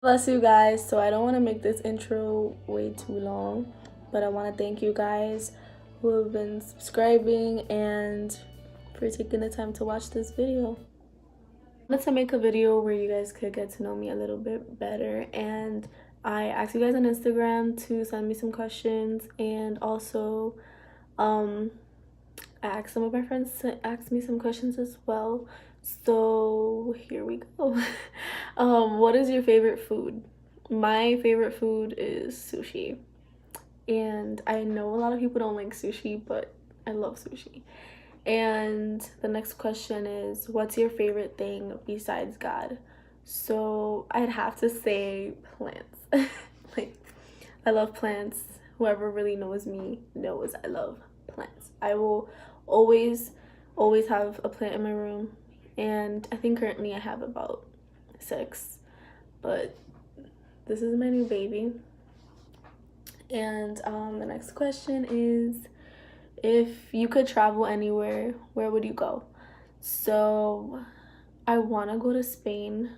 Bless you guys. So I don't want to make this intro way too long, but I want to thank you guys who have been subscribing and for taking the time to watch this video. I wanted to make a video where you guys could get to know me a little bit better, and I asked you guys on Instagram to send me some questions, and also I asked some of my friends to ask me some questions as well. So here we go. What is your favorite food? My favorite food is sushi. And I know a lot of people don't like sushi, but I love sushi. And the next question is, what's your favorite thing besides God? So I'd have to say plants. Like, I love plants. Whoever really knows me knows I love plants. I will always have a plant in my room, and I think currently I have about 6, but this is my new baby. And the next question is, if you could travel anywhere, where would you go? So I want to go to Spain.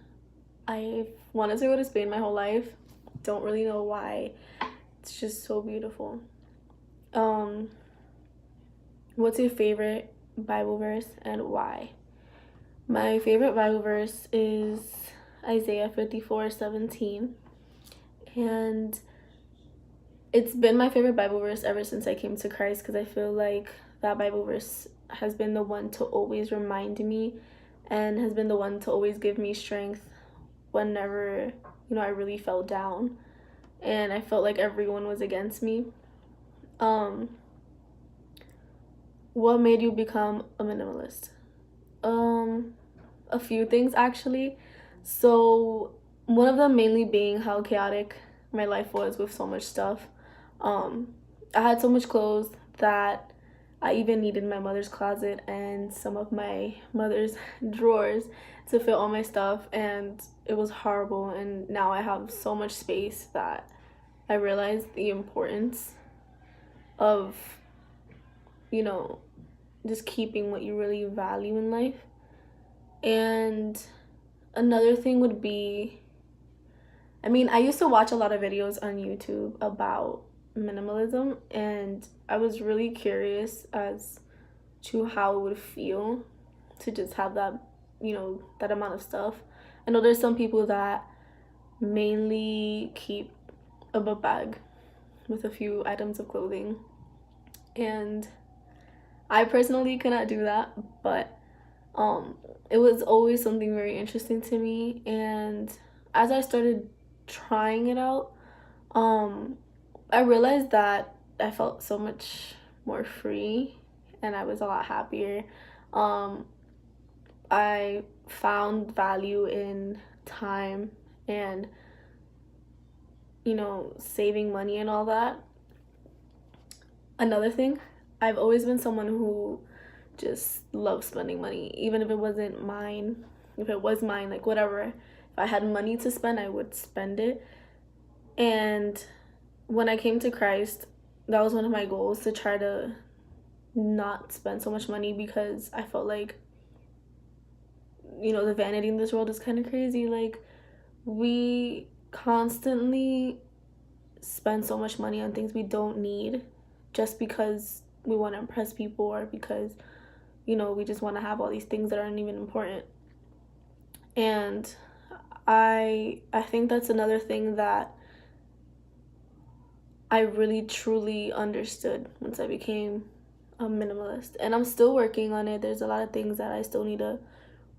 I've wanted to go to Spain my whole life. Don't really know why. It's just so beautiful. What's your favorite Bible verse and why? My favorite Bible verse is Isaiah 54:17, and it's been my favorite Bible verse ever since I came to Christ, because I feel like that Bible verse has been the one to always remind me and has been the one to always give me strength whenever, I really felt down and I felt like everyone was against me. What made you become a minimalist? A few things actually. So one of them mainly being how chaotic my life was with so much stuff. I had so much clothes that I even needed my mother's closet and some of my mother's drawers to fit all my stuff, and it was horrible. And now I have so much space that I realized the importance of, just keeping what you really value in life. And another thing would be, I used to watch a lot of videos on YouTube about minimalism, and I was really curious as to how it would feel to just have that, that amount of stuff. I know there's some people that mainly keep a book bag with a few items of clothing, and I personally cannot do that, but it was always something very interesting to me. And as I started trying it out, I realized that I felt so much more free and I was a lot happier. I found value in time and, saving money and all that. Another thing, I've always been someone who just loves spending money, even if it wasn't mine. If it was mine, like whatever, if I had money to spend, I would spend it. And when I came to Christ, that was one of my goals, to try to not spend so much money, because I felt like, the vanity in this world is kind of crazy. Like, we constantly spend so much money on things we don't need just because we want to impress people, or because, we just want to have all these things that aren't even important. And I think that's another thing that I really truly understood once I became a minimalist. And I'm still working on it. There's a lot of things that I still need to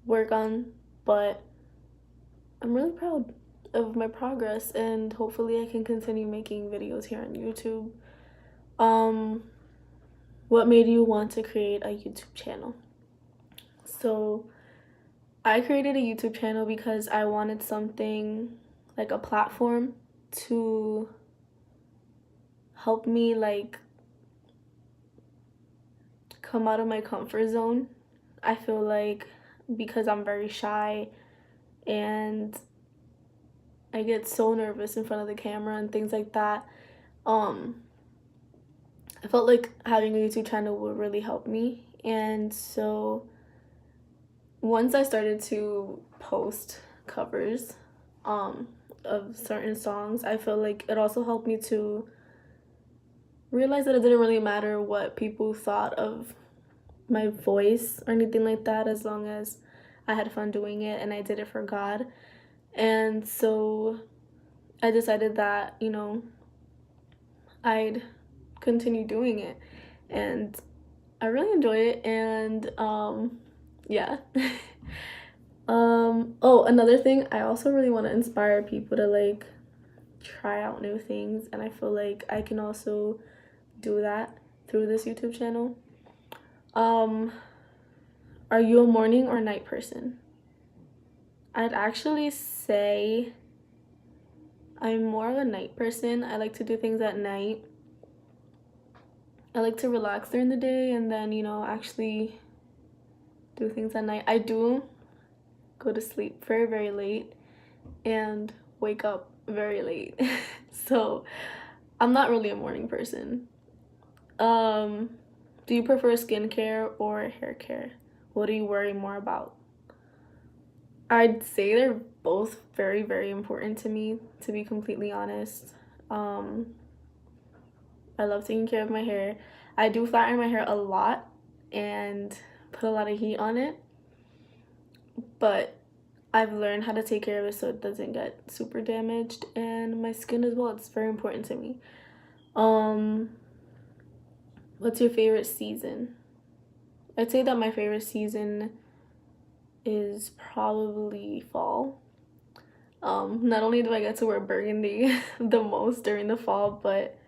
work on, but I'm really proud of my progress, and hopefully I can continue making videos here on YouTube. What made you want to create a YouTube channel? So I created a YouTube channel because I wanted something, like a platform, to help me like come out of my comfort zone. I feel like because I'm very shy and I get so nervous in front of the camera and things like that, I felt like having a YouTube channel would really help me. And so once I started to post covers, of certain songs, I feel like it also helped me to realize that it didn't really matter what people thought of my voice or anything like that, as long as I had fun doing it and I did it for God. And so I decided that, you know, I'd continue doing it, and I really enjoy it. And yeah. Oh, another thing, I also really want to inspire people to like try out new things, and I feel like I can also do that through this YouTube channel. Are you a morning or night person? I'd actually say I'm more of a night person. I like to do things at night. I like to relax during the day and then, you know, actually do things at night. I do go to sleep very, very late and wake up very late. So I'm not really a morning person. Do you prefer skincare or hair care? What do you worry more about? I'd say they're both very, very important to me, to be completely honest. I love taking care of my hair. I do flatten my hair a lot and put a lot of heat on it, but I've learned how to take care of it so it doesn't get super damaged, and my skin as well. It's very important to me. What's your favorite season? I'd say that my favorite season is probably fall. Not only do I get to wear burgundy the most during the fall, but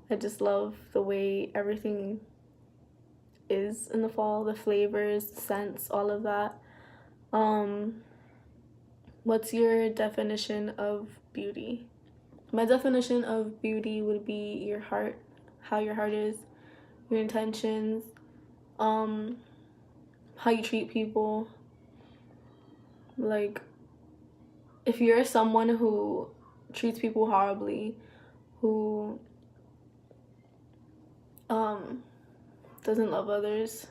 I just love the way everything is in the fall, the flavors, the scents, all of that. What's your definition of beauty? My definition of beauty would be your heart, how your heart is, your intentions, how you treat people. Like, if you're someone who treats people horribly, who doesn't love others,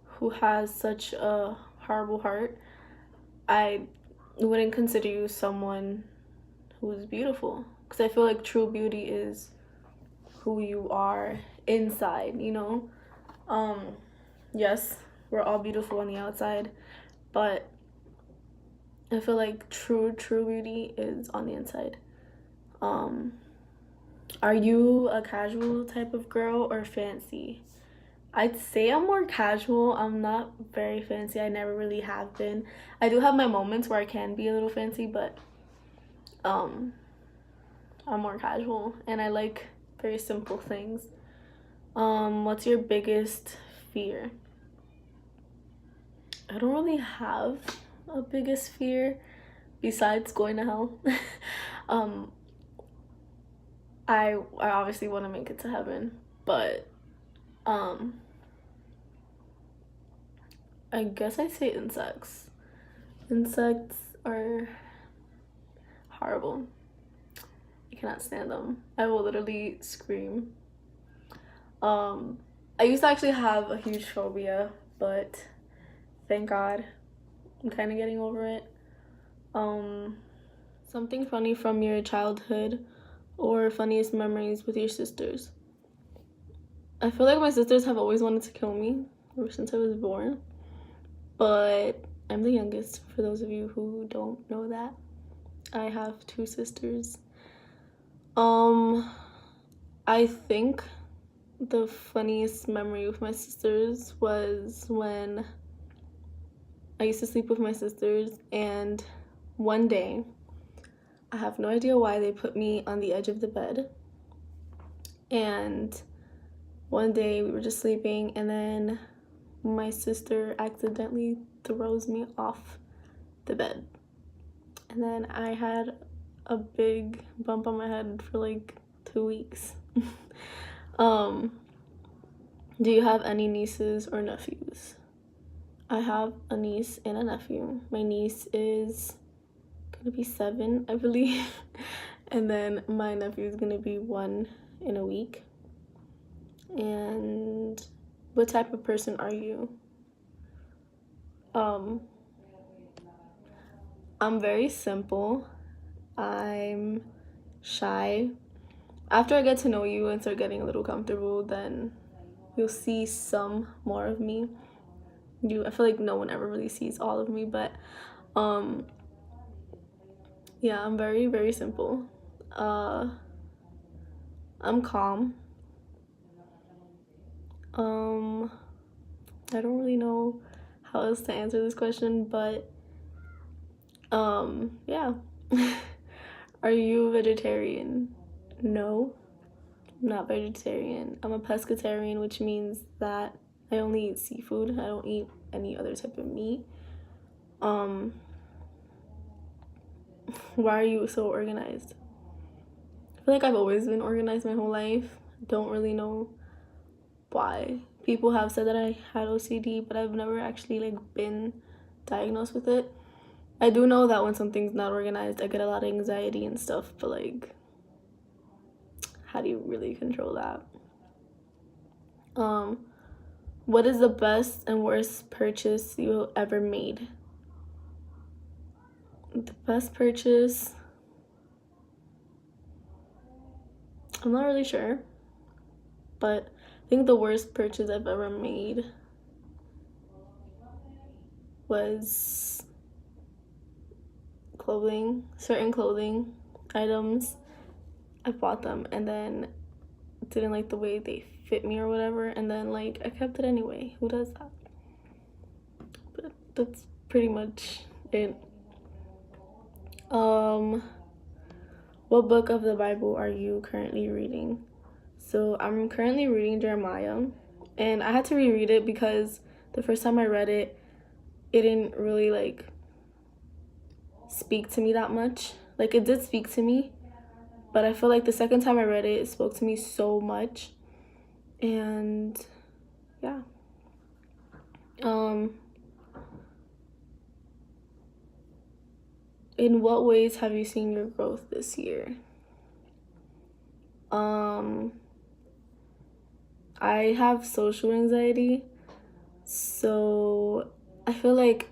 who has such a horrible heart, I wouldn't consider you someone who's beautiful, because I feel like true beauty is who you are inside, you know. Yes, we're all beautiful on the outside, but I feel like true beauty is on the inside. Are you a casual type of girl or fancy? I'd say I'm more casual. I'm not very fancy. I never really have been. I do have my moments where I can be a little fancy, but I'm more casual and I like very simple things. What's your biggest fear? I don't really have a biggest fear besides going to hell. I obviously want to make it to heaven, but I guess I say insects. Insects are horrible. I cannot stand them. I will literally scream. I used to actually have a huge phobia, but thank God I'm kind of getting over it. Something funny from your childhood or funniest memories with your sisters. I feel like my sisters have always wanted to kill me ever since I was born, but I'm the youngest, for those of you who don't know that. I have 2 sisters. I think the funniest memory with my sisters was when I used to sleep with my sisters, and one day, I have no idea why, they put me on the edge of the bed, and one day we were just sleeping, and then my sister accidentally throws me off the bed, and then I had a big bump on my head for like 2 weeks. Do you have any nieces or nephews? I have a niece and a nephew. My niece is gonna be 7, I believe. And then my nephew is gonna be 1 in a week. And what type of person are you? I'm very simple. I'm shy. After I get to know you and start getting a little comfortable, then you'll see some more of me. I feel like no one ever really sees all of me, but yeah, I'm very, very simple. I'm calm. I don't really know how else to answer this question, but yeah. Are you vegetarian? No, I'm not vegetarian. I'm a pescatarian, which means that I only eat seafood. I don't eat any other type of meat. Why are you so organized? I feel like I've always been organized my whole life. Don't really know why. People have said that I had OCD, but I've never actually like been diagnosed with it. I do know that when something's not organized, I get a lot of anxiety and stuff, but like, how do you really control that? What is the best and worst purchase you ever made? The best purchase, I'm not really sure, but I think the worst purchase I've ever made was certain clothing items. I bought them and then didn't like the way they fit me or whatever, and then like I kept it anyway. Who does that? But that's pretty much it. What book of the Bible are you currently reading? So I'm currently reading Jeremiah, and I had to reread it because the first time I read it, it didn't really like speak to me that much. Like it did speak to me, but I feel like the second time I read it, it spoke to me so much. And yeah. In what ways have you seen your growth this year? I have social anxiety, so I feel like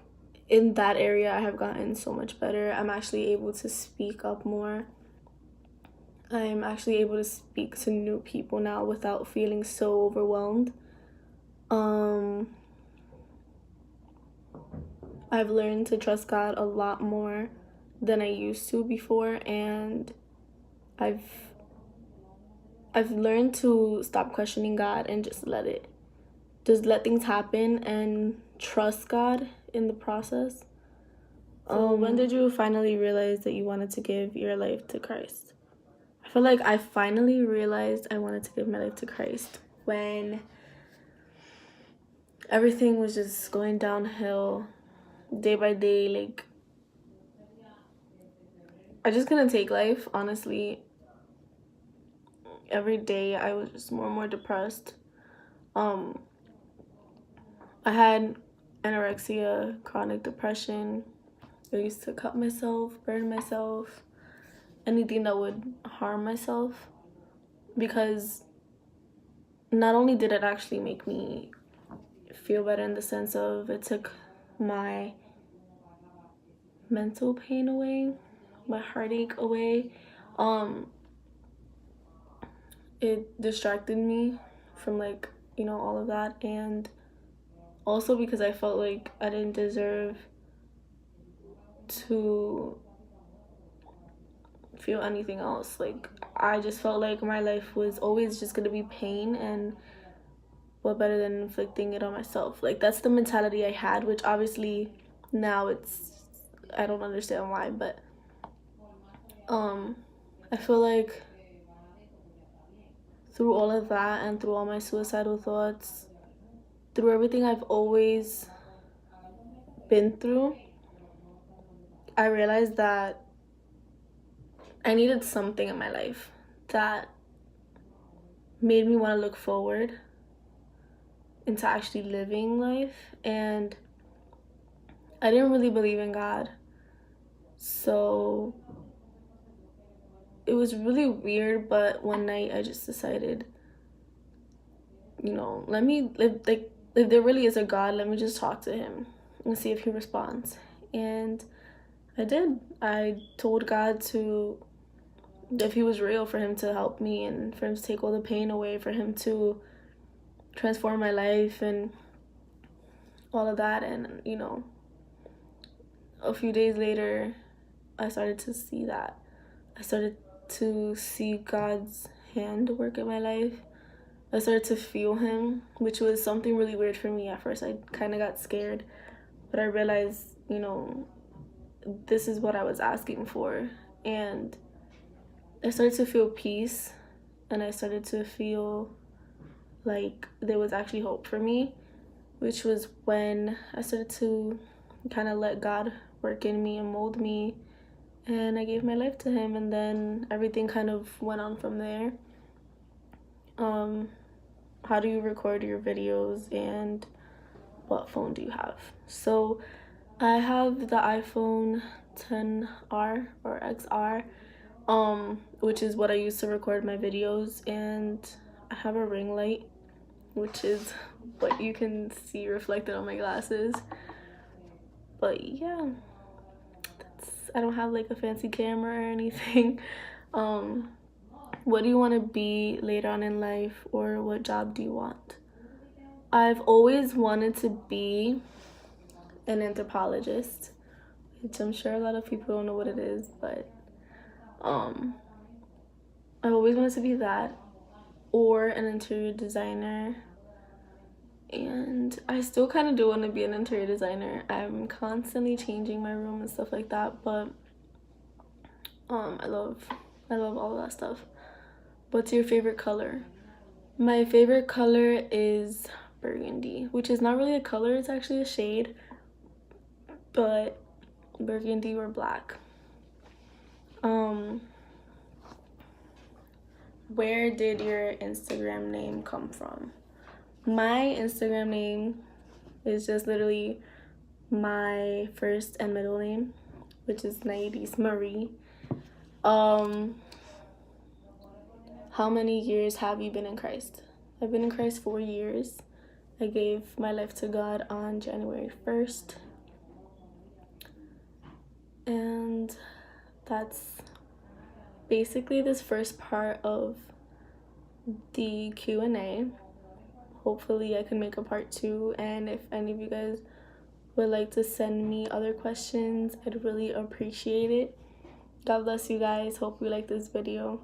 in that area I have gotten so much better. I'm actually able to speak up more. I'm actually able to speak to new people now without feeling so overwhelmed. I've learned to trust God a lot more than I used to before, and I've learned to stop questioning God and just let things happen and trust God in the process. So when did you finally realize that you wanted to give your life to Christ? I feel like I finally realized I wanted to give my life to Christ when everything was just going downhill day by day. Like, I just couldn't take life, honestly. Every day I was just more and more depressed. I had anorexia, chronic depression. I used to cut myself, burn myself, anything that would harm myself, because not only did it actually make me feel better in the sense of it took my mental pain away, my heartache away, it distracted me from like, all of that, and also because I felt like I didn't deserve to feel anything else. Like, I just felt like my life was always just gonna be pain, and what better than inflicting it on myself? Like, that's the mentality I had, which obviously now I don't understand why, but I feel like through all of that and through all my suicidal thoughts, through everything I've always been through, I realized that I needed something in my life that made me want to look forward into actually living life. And I didn't really believe in God, so it was really weird. But one night I just decided, let me if there really is a God, let me just talk to him and see if he responds. And I did. I told God to, if he was real, for him to help me and for him to take all the pain away, for him to transform my life and all of that. And you know, a few days later, I started to see that. I started to see God's hand work in my life. I started to feel him, which was something really weird for me at first. I kind of got scared, but I realized, you know, this is what I was asking for. And I started to feel peace, and I started to feel like there was actually hope for me, which was when I started to kind of let God work in me and mold me, and I gave my life to him, and then everything kind of went on from there. How do you record your videos, and what phone do you have? So I have the iPhone 10R or XR, which is what I use to record my videos, and I have a ring light, which is what you can see reflected on my glasses. But yeah, I don't have like a fancy camera or anything. What do you want to be later on in life, or what job do you want? I've always wanted to be an anthropologist, which I'm sure a lot of people don't know what it is, but I've always wanted to be that, or an interior designer. And I still kind of do want to be an interior designer. I'm constantly changing my room and stuff like that, but I love all of that stuff. What's your favorite color? My favorite color is burgundy, which is not really a color, it's actually a shade, but burgundy or black. Where did your Instagram name come from? My Instagram name is just literally my first and middle name, which is Naidis Marie. How many years have you been in Christ? I've been in Christ 4 years. I gave my life to God on January 1st. And that's basically this first part of the Q&A. Hopefully I can make a part 2, and if any of you guys would like to send me other questions, I'd really appreciate it. God bless you guys. Hope you like this video.